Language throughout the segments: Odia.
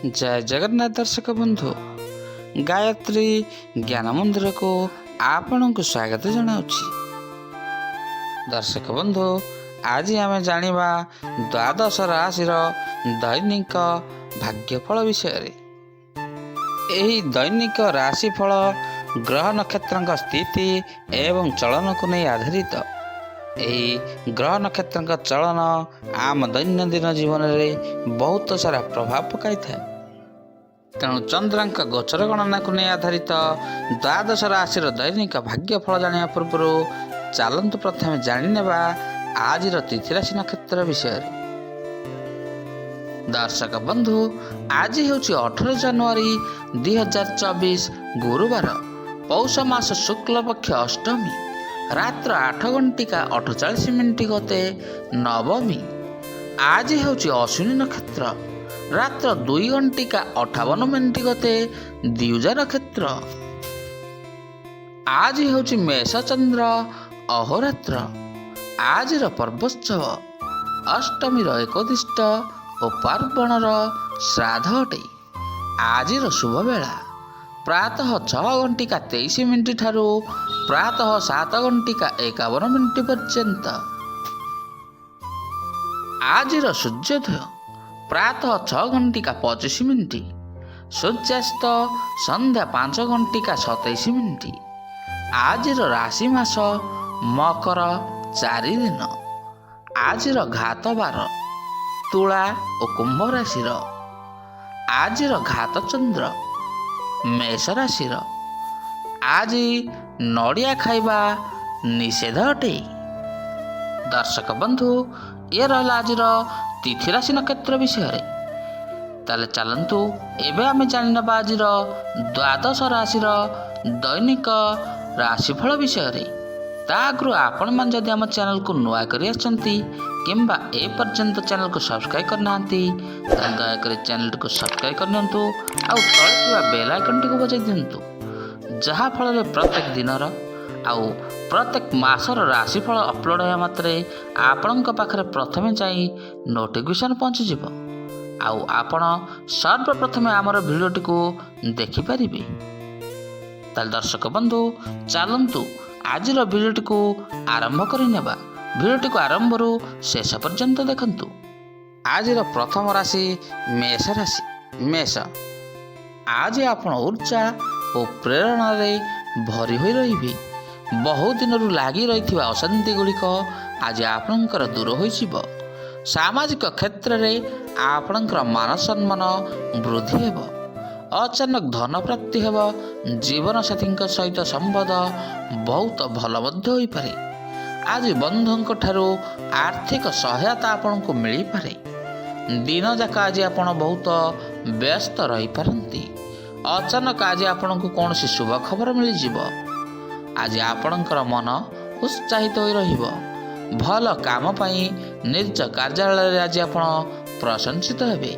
जय जगन्नाथ दर्शक बंधु गायत्री ज्ञान मंदिर को आपण को स्वागत जनाऊँगी। दर्शक बंधु आज आम जानिबा द्वादश राशि दैनिक भाग्यफल विषय। यही दैनिक राशिफल ग्रह नक्षत्र स्थिति एवं चलन को नहीं आधारित। यही ग्रह नक्षत्र चलन आम दैनंदिन जीवन में बहुत सारा प्रभाव पकाई था। तेणु चंद्रांक गोचर गणना को नहीं आधारित द्वादश राशि दैनिक भाग्यफल जाना पूर्व चलतु प्रथम जाणीनेबा आज तिथि राशि नक्षत्र विषय। दर्शक बंधु आज हूँ 18 जनवरी 2024 गुरुवार पौष मास शुक्ल पक्ष अष्टमी रात्र 8:48 गते नवमी। आज हूँ अश्विनी नक्षत्र रात्र 2:58 गते द्विजा नक्षत्र। आज हूँ मेष चंद्र अहोरात्र। आज पर्वोत्सव अष्टमी एकोदिष्ट और पार्वणर श्राद्ध अटे। आज शुभ बेला प्रातः 6:23 ठारू प्रातः 7:51 पर्यंत। आज सूर्योदय प्रातः 6:25 सूर्यास्त संध्या 5:27। आज राशि मास मकर 4 दिन। आज घात बार तुला और कुंभ राशि। आज घात चंद्र मेष राशि। आज नड़िया खाइबा निषेध अटे। दर्शक बंधु ये रहा आज तिथि राशि नक्षत्र विषय। ताले चलतु एवं आम जानिनेबा आज द्वादश राशि दैनिक राशिफल विषय। आगु आपण मैंने जदि आम चैनल को नुआ कर किंबा ए पर्यंत चैनल को सब्सक्राइब करना दयाकोरी चैनल को सब्सक्राइब करनी आउ तले बेल आइकन टी बजाई दिंतु जहाँफल प्रत्येक दिनर आउ प्रत्येक मासर राशिफल अपलोड होगा मात्रे आपण पाखे प्रथमे जाई नोटिफिकेशन पहुँचीज आउ आपण सर्वप्रथमे आमर भिडियोटी को देखिपारे। ताल दर्शक बंधु चलतु आज भिडियोटी को आरंभ करनेबा। भिडियोटी को आरंभ शेष पर्यंत देखंतु। आज प्रथम राशि मेष राशि। मेष आज आपण ऊर्जा और प्रेरणा रे भरी होई रहिबे। बहु दिन लगी रही अशांति गुड़िक आज आपणकर दूर हो। सामाजिक क्षेत्र में आपणकर मान सम्मान वृद्धि हेब। अचानक धन प्राप्ति हेब। जीवन साथी सहित संबंध बहुत भल होई पारे। आज बंधुओं ठारू आर्थिक सहायता आपन को मिली पारे। दिन जाक आज आपण बहुत व्यस्त रही पारंती। अचानक आज आपण को कौन सी शुभ खबर मिल जिवो। आज आपणकर मन उत्साहित हो रहिबो। भल काम पाई निज कार्यालय आज आपण प्रशंसित हेबे।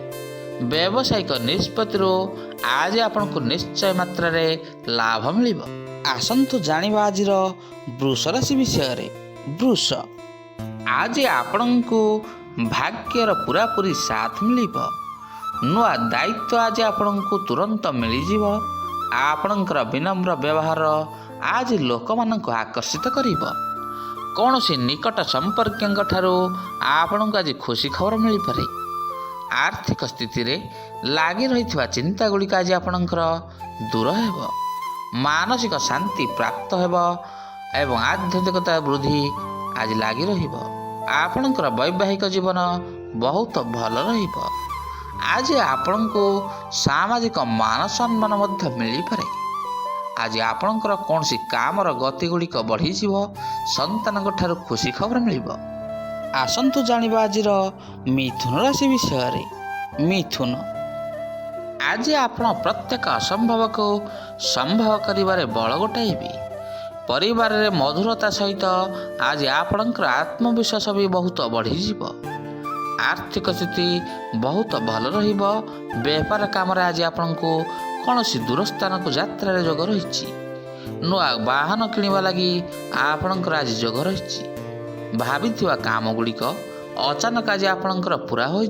व्यावसायिक निष्पत्ति आज आपण को निश्चय मात्रा रे लाभ मिलिबो। आसंतु जानिबा आज वृष राशि विषय। वृष आज आपण को भाग्यर पूरापूरी साथ मिलिबो। नुआ दायित्व आज आपण को तुरंत मिलिजिव। आपणकर विनम्र व्यवहार आज लोक मानक आकर्षित करिबो। कौन सी निकट संपर्क ठारू आपण को आज खुशी खबर मिल पारे। आर्थिक स्थिति रे लागी रही चिंता गुड़िक आज आपणकर दूर हेब। मानसिक शांति प्राप्त हेब एवं आध्यात्मिकता वृद्धि आज लागी रहिबो। आपणकर वैवाहिक जीवन बहुत भल रहिबो। आज आपण को सामाजिक मान सम्मान मध्य मिली पारे। आज आपणकर कौन सी कामर गति गुड़िक बढ़ी जीवो। संतान ठारू खुशी खबर मिलिबो। आसंतु जानिबा आज मिथुन राशि विषय। मिथुन आज आपण प्रत्येक असंभव को संभव करिबारे बल गोटाइबे। परिवार रे मधुरता सहित आज आपणकर आत्मविश्वास भी बहुत बढ़ी जीवो। आर्थिक स्थिति बहुत भल रहिबो। व्यापार काम आज आपण को कौन सी दूर स्थान को यात्रा रे जोग रही। नुआ वाहन किणवा लगी आपणकर आज जोग रही। भाभी काम गुड़िक अचानक आज आपणकर पूरा हो।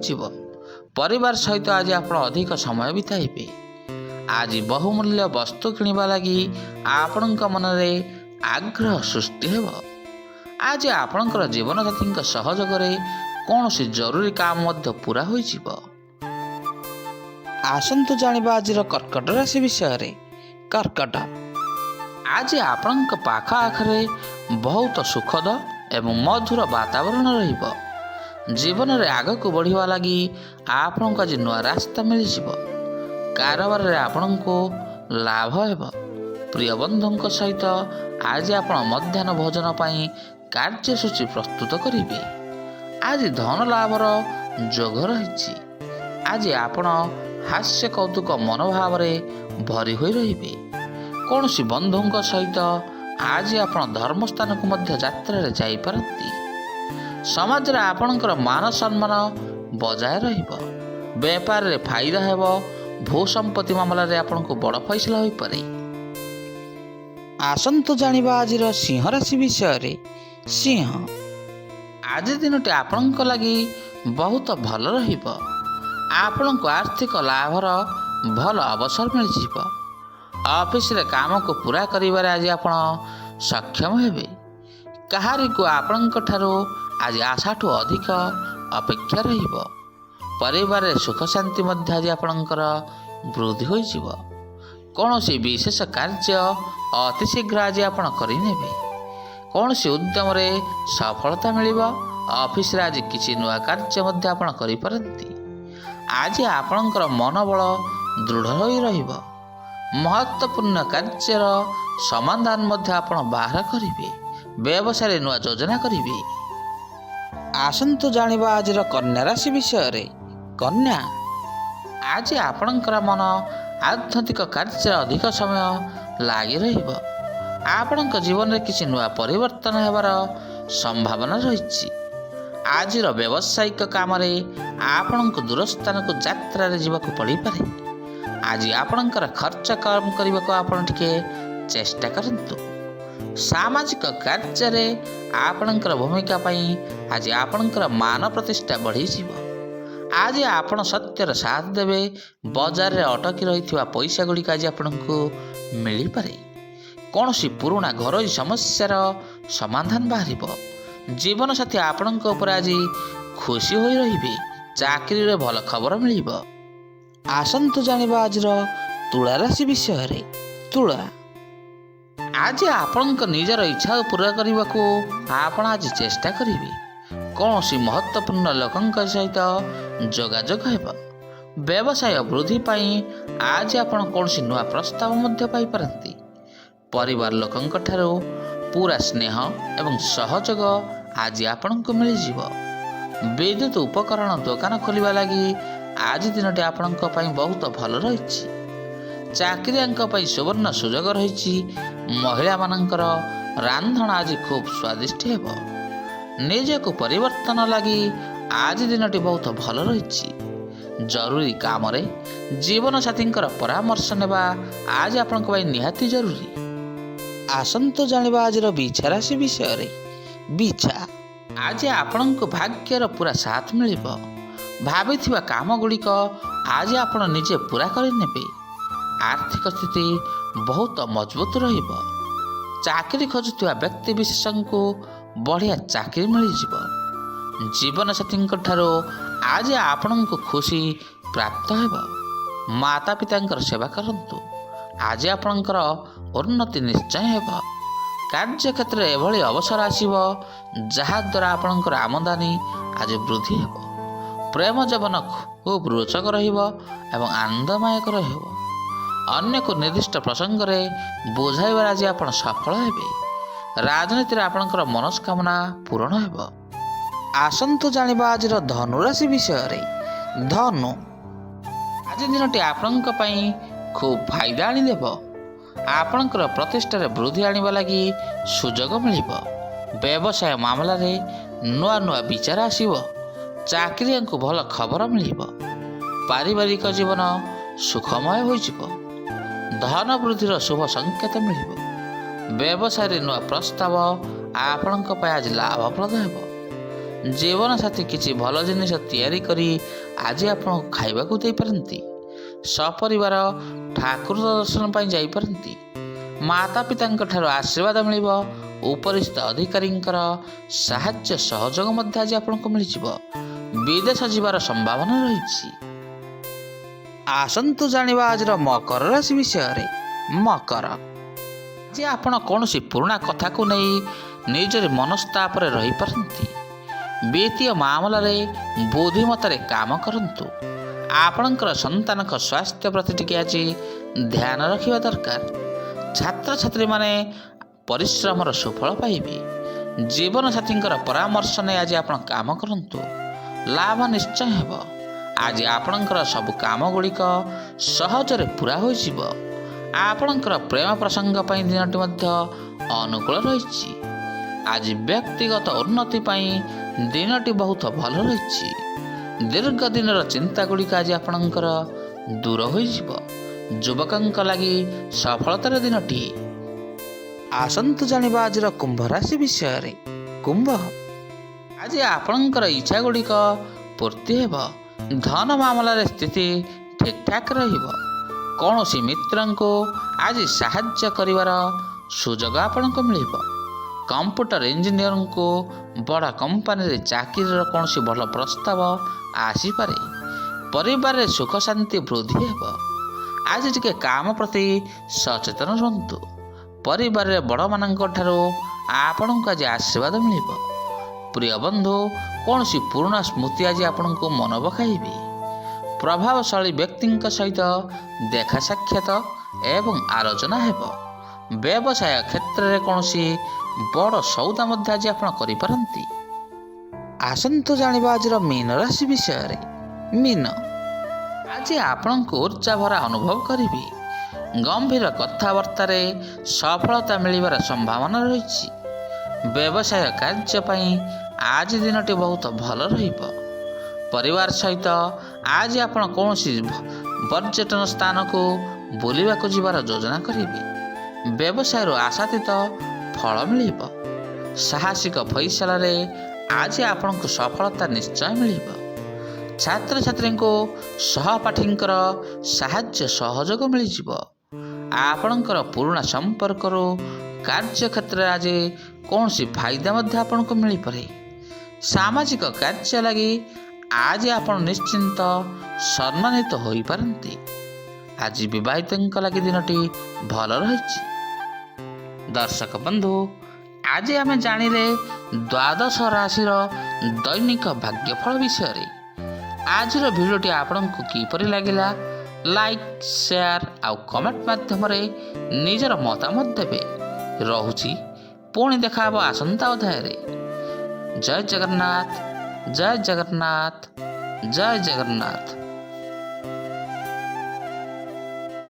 ପରିବାର ସହିତ ଆଜି ଆପଣ ଅଧିକ ସମୟ ବିତାଇବେ। ଆଜି ବହୁମୂଲ୍ୟ ବସ୍ତୁ କିଣିବା ଲାଗି ଆପଣଙ୍କ ମନରେ ଆଗ୍ରହ ସୃଷ୍ଟି ହେବ। ଆଜି ଆପଣଙ୍କର ଜୀବନସାଥୀଙ୍କ ସହଯୋଗରେ କୌଣସି ଜରୁରୀ କାମ ମଧ୍ୟ ପୂରା ହୋଇଯିବ। ଆସନ୍ତୁ ଜାଣିବା ଆଜିର କର୍କଟ ରାଶି ବିଷୟରେ। କର୍କଟ, ଆଜି ଆପଣଙ୍କ ପାଖ ଆଖରେ ବହୁତ ସୁଖଦ ଏବଂ ମଧୁର ବାତାବରଣ ରହିବ। ଜୀବନରେ ଆଗକୁ ବଢ଼ିବା ଲାଗି ଆପଣଙ୍କୁ ଆଜି ନୂଆ ରାସ୍ତା ମିଳିଯିବ। କାରବାରରେ ଆପଣଙ୍କୁ ଲାଭ ହେବ। ପ୍ରିୟ ବନ୍ଧୁଙ୍କ ସହିତ ଆଜି ଆପଣ ମଧ୍ୟାହ୍ନ ଭୋଜନ ପାଇଁ କାର୍ଯ୍ୟସୂଚୀ ପ୍ରସ୍ତୁତ କରିବେ। ଆଜି ଧନ ଲାଭର ଯୋଗ ରହିଛି। ଆଜି ଆପଣ ହାସ୍ୟ କୌତୁକ ମନୋଭାବରେ ଭରି ହୋଇ ରହିବେ। କୌଣସି ବନ୍ଧୁଙ୍କ ସହିତ ଆଜି ଆପଣ ଧର୍ମସ୍ଥାନକୁ ମଧ୍ୟ ଯାତ୍ରାରେ ଯାଇପାରନ୍ତି। ସମାଜରେ ଆପଣଙ୍କର ମାନ ସମ୍ମାନ ବଜାୟ ରହିବ। ବେପାରରେ ଫାଇଦା ହେବ। ଭୂ ସମ୍ପତ୍ତି ମାମଲାରେ ଆପଣଙ୍କୁ ବଡ଼ ଫଇସଲା ହୋଇପାରେ। ଆସନ୍ତୁ ଜାଣିବା ଆଜିର ସିଂହ ରାଶି ବିଷୟରେ। ସିଂହ, ଆଜି ଦିନଟି ଆପଣଙ୍କ ଲାଗି ବହୁତ ଭଲ ରହିବ। ଆପଣଙ୍କୁ ଆର୍ଥିକ ଲାଭର ଭଲ ଅବସର ମିଳିଯିବ। ଅଫିସରେ କାମକୁ ପୂରା କରିବାରେ ଆଜି ଆପଣ ସକ୍ଷମ ହେବେ। କାହାରିକୁ ଆପଣଙ୍କ ଠାରୁ ଆଜି ଆଶାଠୁ ଅଧିକ ଅପେକ୍ଷା ରହିବ। ପରିବାରରେ ସୁଖ ଶାନ୍ତି ମଧ୍ୟ ଆଜି ଆପଣଙ୍କର ବୃଦ୍ଧି ହୋଇଯିବ। କୌଣସି ବିଶେଷ କାର୍ଯ୍ୟ ଅତି ଶୀଘ୍ର ଆଜି ଆପଣ କରିନେବେ। କୌଣସି ଉଦ୍ୟମରେ ସଫଳତା ମିଳିବ। ଅଫିସରେ ଆଜି କିଛି ନୂଆ କାର୍ଯ୍ୟ ମଧ୍ୟ ଆପଣ କରିପାରନ୍ତି। ଆଜି ଆପଣଙ୍କର ମନୋବଳ ଦୃଢ଼ ହୋଇ ରହିବ। ମହତ୍ତ୍ୱପୂର୍ଣ୍ଣ କାର୍ଯ୍ୟର ସମାଧାନ ମଧ୍ୟ ଆପଣ ବାହାର କରିବେ। ବ୍ୟବସାୟରେ ନୂଆ ଯୋଜନା କରିବେ। ଆସନ୍ତୁ ଜାଣିବା ଆଜିର କନ୍ୟା ରାଶି ବିଷୟରେ। କନ୍ୟା, ଆଜି ଆପଣଙ୍କର ମନ ଆଧ୍ୟାତ୍ମିକ କାର୍ଯ୍ୟରେ ଅଧିକ ସମୟ ଲାଗି ରହିବ। ଆପଣଙ୍କ ଜୀବନରେ କିଛି ନୂଆ ପରିବର୍ତ୍ତନ ହେବାର ସମ୍ଭାବନା ରହିଛି। ଆଜିର ବ୍ୟବସାୟିକ କାମରେ ଆପଣଙ୍କୁ ଦୂର ସ୍ଥାନକୁ ଯାତ୍ରାରେ ଯିବାକୁ ପଡ଼ିପାରେ। ଆଜି ଆପଣଙ୍କର ଖର୍ଚ୍ଚ କମ କରିବାକୁ ଆପଣ ଟିକେ ଚେଷ୍ଟା କରନ୍ତୁ। ସାମାଜିକ କାର୍ଯ୍ୟରେ ଆପଣଙ୍କର ଭୂମିକା ପାଇଁ ଆଜି ଆପଣଙ୍କର ମାନ ପ୍ରତିଷ୍ଠା ବଢ଼ିଯିବ। ଆଜି ଆପଣ ସତ୍ୟର ସାଥ ଦେବେ। ବଜାରରେ ଅଟକି ରହିଥିବା ପଇସା ଗୁଡ଼ିକ ଆଜି ଆପଣଙ୍କୁ ମିଳିପାରେ। କୌଣସି ପୁରୁଣା ଘରୋଇ ସମସ୍ୟାର ସମାଧାନ ବାହାରିବ। ଜୀବନସାଥୀ ଆପଣଙ୍କ ଉପରେ ଆଜି ଖୁସି ହୋଇ ରହିବେ। ଚାକିରିରେ ଭଲ ଖବର ମିଳିବ। ଆସନ୍ତୁ ଜାଣିବା ଆଜିର ତୁଳା ରାଶି ବିଷୟରେ। ତୁଳା, ଆଜି ଆପଣଙ୍କ ନିଜର ଇଚ୍ଛା ପୂରା କରିବାକୁ ଆପଣ ଆଜି ଚେଷ୍ଟା କରିବେ। କୌଣସି ମହତ୍ତ୍ୱପୂର୍ଣ୍ଣ ଲୋକଙ୍କ ସହିତ ଯୋଗାଯୋଗ ହେବ। ବ୍ୟବସାୟ ବୃଦ୍ଧି ପାଇଁ ଆଜି ଆପଣ କୌଣସି ନୂଆ ପ୍ରସ୍ତାବ ମଧ୍ୟ ପାଇପାରନ୍ତି। ପରିବାର ଲୋକଙ୍କ ଠାରୁ ପୁରା ସ୍ନେହ ଏବଂ ସହଯୋଗ ଆଜି ଆପଣଙ୍କୁ ମିଳିଯିବ। ବିଦ୍ୟୁତ ଉପକରଣ ଦୋକାନ ଖୋଲିବା ଲାଗି ଆଜି ଦିନଟି ଆପଣଙ୍କ ପାଇଁ ବହୁତ ଭଲ ରହିଛି। ଚାକିରିଆଙ୍କ ପାଇଁ ସୁବର୍ଣ୍ଣ ସୁଯୋଗ ରହିଛି। ମହିଳାମାନଙ୍କର ରାନ୍ଧଣା ଆଜି ଖୁବ୍ ସ୍ୱାଦିଷ୍ଟ ହେବ। ନିଜକୁ ପରିବର୍ତ୍ତନ ଲାଗି ଆଜି ଦିନଟି ବହୁତ ଭଲ ରହିଛି। ଜରୁରୀ କାମରେ ଜୀବନସାଥୀଙ୍କର ପରାମର୍ଶ ନେବା ଆଜି ଆପଣଙ୍କ ପାଇଁ ନିହାତି ଜରୁରୀ। ଆସନ୍ତୁ ଜାଣିବା ଆଜିର ବିଛା ରାଶି ବିଷୟରେ। ବିଛା, ଆଜି ଆପଣଙ୍କୁ ଭାଗ୍ୟର ପୁରା ସାଥ ମିଳିବ। ଭାବିଥିବା କାମ ଗୁଡ଼ିକ ଆଜି ଆପଣ ନିଜେ ପୂରା କରିନେବେ। ଆର୍ଥିକ ସ୍ଥିତି ବହୁତ ମଜବୁତ ରହିବ। ଚାକିରି ଖୋଜୁଥିବା ବ୍ୟକ୍ତି ବିଶେଷଙ୍କୁ ବଢ଼ିଆ ଚାକିରି ମିଳିଯିବ। ଜୀବନସାଥୀଙ୍କ ଠାରୁ ଆଜି ଆପଣଙ୍କୁ ଖୁସି ପ୍ରାପ୍ତ ହେବ। ମାତା ପିତାଙ୍କର ସେବା କରନ୍ତୁ। ଆଜି ଆପଣଙ୍କର ଉନ୍ନତି ନିଶ୍ଚୟ ହେବ। କାର୍ଯ୍ୟକ୍ଷେତ୍ରରେ ଏଭଳି ଅବସର ଆସିବ ଯାହାଦ୍ୱାରା ଆପଣଙ୍କର ଆମଦାନୀ ଆଜି ବୃଦ୍ଧି ହେବ। ପ୍ରେମ ଜୀବନ ଖୁବ୍ ରୋଚକ ରହିବ ଏବଂ ଆନନ୍ଦଦାୟକ ରହିବ। ଅନ୍ୟକୁ ନିର୍ଦ୍ଦିଷ୍ଟ ପ୍ରସଙ୍ଗରେ ବୁଝାଇବାରେ ଆଜି ଆପଣ ସଫଳ ହେବେ। ରାଜନୀତିରେ ଆପଣଙ୍କର ମନସ୍କାମନା ପୂରଣ ହେବ। ଆସନ୍ତୁ ଜାଣିବା ଆଜିର ଧନୁ ରାଶି ବିଷୟରେ। ଧନୁ, ଆଜି ଦିନଟି ଆପଣଙ୍କ ପାଇଁ ଖୁବ୍ ଫାଇଦା ଆଣିଦେବ। ଆପଣଙ୍କର ପ୍ରତିଷ୍ଠାରେ ବୃଦ୍ଧି ଆଣିବା ଲାଗି ସୁଯୋଗ ମିଳିବ। ବ୍ୟବସାୟ ମାମଲାରେ ନୂଆ ନୂଆ ବିଚାର ଆସିବ। ଚାକିରିଆଙ୍କୁ ଭଲ ଖବର ମିଳିବ। ପାରିବାରିକ ଜୀବନ ସୁଖମୟ ହୋଇଯିବ। ଧନ ବୃଦ୍ଧିର ଶୁଭ ସଂକେତ ମିଳିବ। ବ୍ୟବସାୟରେ ନୂଆ ପ୍ରସ୍ତାବ ଆପଣଙ୍କ ପାଇଁ ଆଜି ଲାଭପ୍ରଦ ହେବ। ଜୀବନସାଥୀ କିଛି ଭଲ ଜିନିଷ ତିଆରି କରି ଆଜି ଆପଣଙ୍କୁ ଖାଇବାକୁ ଦେଇପାରନ୍ତି। ସପରିବାର ଠାକୁର ଦର୍ଶନ ପାଇଁ ଯାଇପାରନ୍ତି। ମାତା ପିତାଙ୍କ ଠାରୁ ଆଶୀର୍ବାଦ ମିଳିବ। ଉପରିସ୍ଥ ଅଧିକାରୀଙ୍କର ସାହାଯ୍ୟ ସହଯୋଗ ମଧ୍ୟ ଆଜି ଆପଣଙ୍କୁ ମିଳିଯିବ। ବିଦେଶ ଯିବାର ସମ୍ଭାବନା ରହିଛି। ଆସନ୍ତୁ ଜାଣିବା ଆଜିର ମକର ରାଶି ବିଷୟରେ। ମକର, ଆଜି ଆପଣ କୌଣସି ପୁରୁଣା କଥାକୁ ନେଇ ନିଜର ମନସ୍ତାପରେ ରହିପାରନ୍ତି। ବିତ୍ତୀୟ ମାମଲାରେ ବୁଦ୍ଧିମତ୍ତାରେ କାମ କରନ୍ତୁ। ଆପଣଙ୍କର ସନ୍ତାନଙ୍କ ସ୍ୱାସ୍ଥ୍ୟ ପ୍ରତି ଟିକେ ଆଜି ଧ୍ୟାନ ରଖିବା ଦରକାର। ଛାତ୍ରଛାତ୍ରୀମାନେ ପରିଶ୍ରମର ସୁଫଳ ପାଇବେ। ଜୀବନସାଥୀଙ୍କର ପରାମର୍ଶ ନେଇ ଆଜି ଆପଣ କାମ କରନ୍ତୁ। ଲାଭ ନିଶ୍ଚୟ ହେବ। ଆଜି ଆପଣଙ୍କର ସବୁ କାମ ଗୁଡ଼ିକ ସହଜରେ ପୁରା ହୋଇଯିବ। ଆପଣଙ୍କର ପ୍ରେମ ପ୍ରସଙ୍ଗ ପାଇଁ ଦିନଟି ମଧ୍ୟ ଅନୁକୂଳ ରହିଛି। ଆଜି ବ୍ୟକ୍ତିଗତ ଉନ୍ନତି ପାଇଁ ଦିନଟି ବହୁତ ଭଲ ରହିଛି। ଦୀର୍ଘ ଦିନର ଚିନ୍ତା ଗୁଡ଼ିକ ଆଜି ଆପଣଙ୍କର ଦୂର ହୋଇଯିବ। ଯୁବକଙ୍କ ଲାଗି ସଫଳତାର ଦିନଟିଏ। ଆସନ୍ତୁ ଜାଣିବା ଆଜିର କୁମ୍ଭ ରାଶି ବିଷୟରେ। କୁମ୍ଭ, ଆଜି ଆପଣଙ୍କର ଇଚ୍ଛା ଗୁଡ଼ିକ ପୂର୍ତ୍ତି ହେବ। ଧନ ମାମଲାରେ ସ୍ଥିତି ଠିକ୍ଠାକ୍ ରହିବ। କୌଣସି ମିତ୍ରଙ୍କୁ ଆଜି ସାହାଯ୍ୟ କରିବାର ସୁଯୋଗ ଆପଣଙ୍କୁ ମିଳିବ। କମ୍ପ୍ୟୁଟର ଇଞ୍ଜିନିୟରଙ୍କୁ ବଡ଼ କମ୍ପାନୀରେ ଚାକିରିର କୌଣସି ଭଲ ପ୍ରସ୍ତାବ ଆସିପାରେ। ପରିବାରରେ ସୁଖ ଶାନ୍ତି ବୃଦ୍ଧି ହେବ। ଆଜି ଟିକେ କାମ ପ୍ରତି ସଚେତନ ରୁହନ୍ତୁ। ପରିବାରରେ ବଡ଼ମାନଙ୍କ ଠାରୁ ଆପଣଙ୍କୁ ଆଜି ଆଶୀର୍ବାଦ ମିଳିବ। ପ୍ରିୟ ବନ୍ଧୁ କୌଣସି ପୁରୁଣା ସ୍ମୃତି ଆଜି ଆପଣଙ୍କୁ ମନ ପକାଇବେ। ପ୍ରଭାବଶାଳୀ ବ୍ୟକ୍ତିଙ୍କ ସହିତ ଦେଖା ସାକ୍ଷାତ ଏବଂ ଆଲୋଚନା ହେବ। ବ୍ୟବସାୟ କ୍ଷେତ୍ରରେ କୌଣସି ବଡ଼ ସଉଦା ମଧ୍ୟ ଆଜି ଆପଣ କରିପାରନ୍ତି। ଆସନ୍ତୁ ଜାଣିବା ଆଜିର ମୀନ ରାଶି ବିଷୟରେ। ମୀନ, ଆଜି ଆପଣଙ୍କୁ ଉର୍ଜା ଭରା ଅନୁଭବ କରିବେ। ଗମ୍ଭୀର କଥାବାର୍ତ୍ତାରେ ସଫଳତା ମିଳିବାର ସମ୍ଭାବନା ରହିଛି। ବ୍ୟବସାୟ କାର୍ଯ୍ୟ ପାଇଁ ଆଜି ଦିନଟି ବହୁତ ଭଲ ରହିବ। ପରିବାର ସହିତ ଆଜି ଆପଣ କୌଣସି ପର୍ଯ୍ୟଟନ ସ୍ଥାନକୁ ବୁଲିବାକୁ ଯିବାର ଯୋଜନା କରିବେ। ବ୍ୟବସାୟରୁ ଆଶାତୀତ ଫଳ ମିଳିବ। ସାହସିକ ଫଇସଲାରେ ଆଜି ଆପଣଙ୍କୁ ସଫଳତା ନିଶ୍ଚୟ ମିଳିବ। ଛାତ୍ରଛାତ୍ରୀଙ୍କୁ ସହପାଠୀଙ୍କର ସାହାଯ୍ୟ ସହଯୋଗ ମିଳିଯିବ। ଆପଣଙ୍କର ପୁରୁଣା ସମ୍ପର୍କରୁ କାର୍ଯ୍ୟକ୍ଷେତ୍ରରେ ଆଜି କୌଣସି ଫାଇଦା ମଧ୍ୟ ଆପଣଙ୍କୁ ମିଳିପାରେ। ସାମାଜିକ କାର୍ଯ୍ୟ ଲାଗି ଆଜି ଆପଣ ନିଶ୍ଚିନ୍ତ ସମ୍ମାନିତ ହୋଇପାରନ୍ତି। ଆଜି ବିବାହିତଙ୍କ ଲାଗି ଦିନଟି ଭଲ ରହିଛି। ଦର୍ଶକ ବନ୍ଧୁ, ଆଜି ଆମେ ଜାଣିଲେ ଦ୍ୱାଦଶ ରାଶିର ଦୈନିକ ଭାଗ୍ୟଫଳ ବିଷୟରେ। ଆଜିର ଭିଡ଼ିଓଟି ଆପଣଙ୍କୁ କିପରି ଲାଗିଲା? ଲାଇକ୍, ସେୟାର ଆଉ କମେଣ୍ଟ ମାଧ୍ୟମରେ ନିଜର ମତାମତ ଦେବେ। ରହୁଛି, ପୁଣି ଦେଖା ହେବ ଆସନ୍ତା ଅଧ୍ୟାୟରେ। ଜୟ ଜଗନ୍ନାଥ, ଜୟ ଜଗନ୍ନାଥ, ଜୟ ଜଗନ୍ନାଥ।